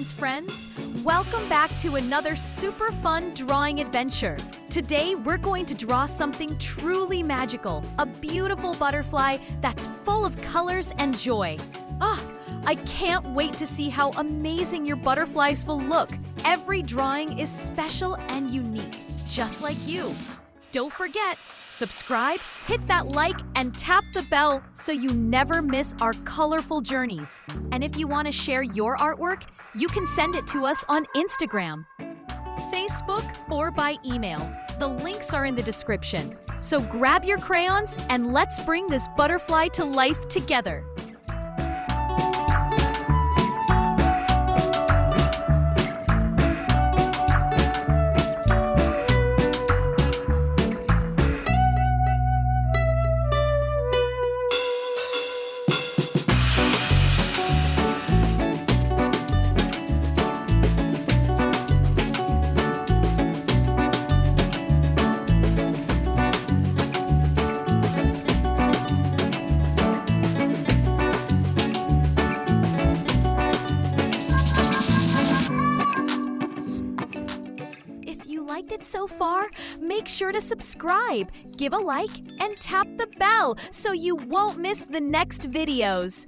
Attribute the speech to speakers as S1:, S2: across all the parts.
S1: times, friends. Welcome back to another super fun drawing adventure. Today, we're going to draw something truly magical, a beautiful butterfly that's full of colors and joy. I can't wait to see how amazing your butterflies will look. Every drawing is special and unique, just like you. Don't forget, subscribe, hit that like, and tap the bell so you never miss our colorful journeys. And if you want to share your artwork, you can send it to us on Instagram, Facebook, or by email. The links are in the description. So grab your crayons and let's bring this butterfly to life together. Liked it so far? Make sure to subscribe, give a like, and tap the bell so you won't miss the next videos.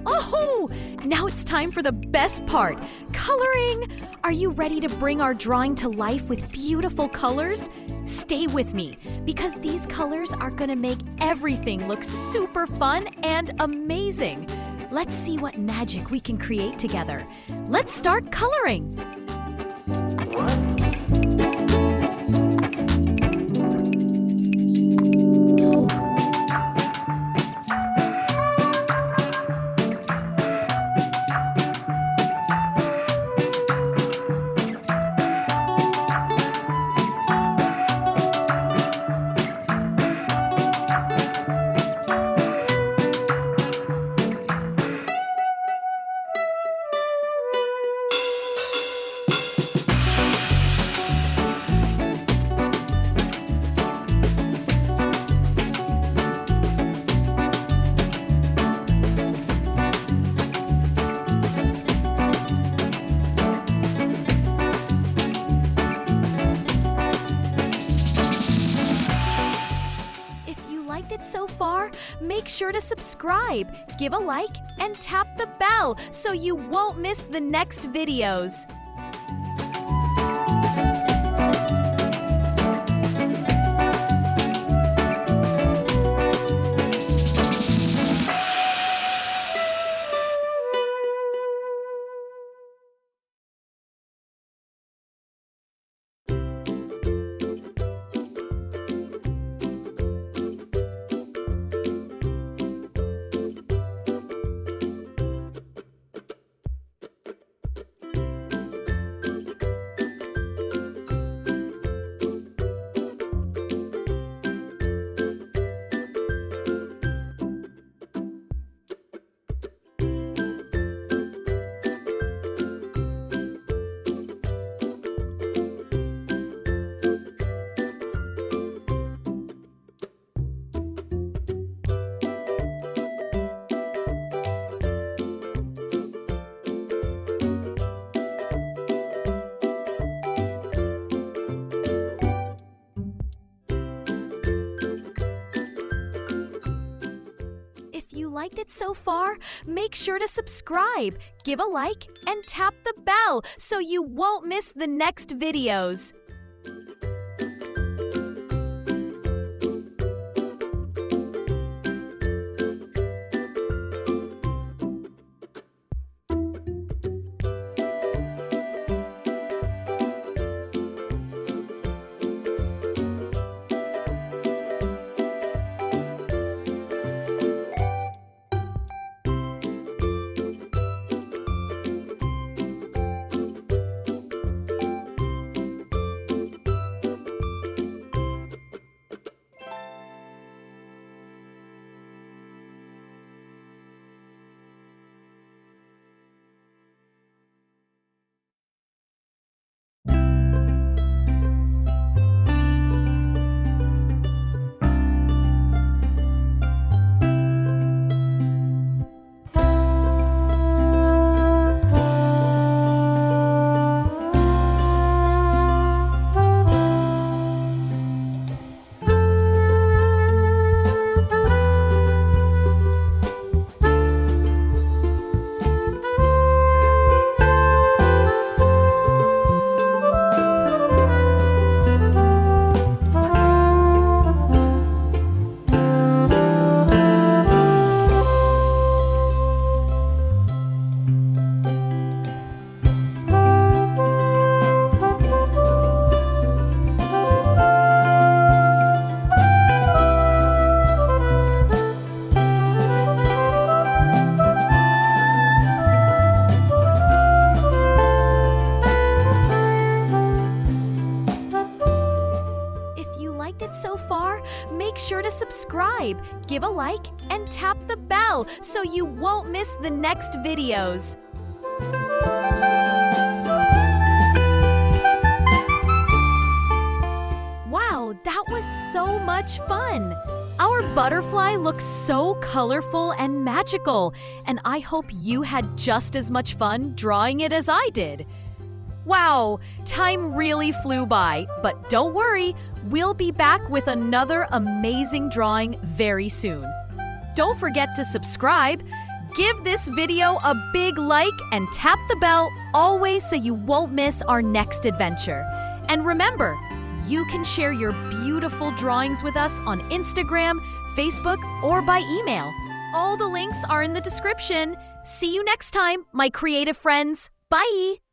S1: Oh, now it's time for the best part, coloring! Are you ready to bring our drawing to life with beautiful colors? Stay with me, because these colors are gonna make everything look super fun and amazing. Let's see what magic we can create together. Let's start coloring. Liked it so far? Make sure to subscribe, give a like, and tap the bell so you won't miss the next videos. Liked it so far? Make sure to subscribe, give a like, and tap the bell so you won't miss the next videos. liked it so far, make sure to subscribe, give a like, and tap the bell so you won't miss the next videos. Wow, that was so much fun! Our butterfly looks so colorful and magical, and I hope you had just as much fun drawing it as I did. Wow, time really flew by, but don't worry, we'll be back with another amazing drawing very soon. Don't forget to subscribe, give this video a big like, and tap the bell always so you won't miss our next adventure. And remember, you can share your beautiful drawings with us on Instagram, Facebook, or by email. All the links are in the description. See you next time, my creative friends. Bye!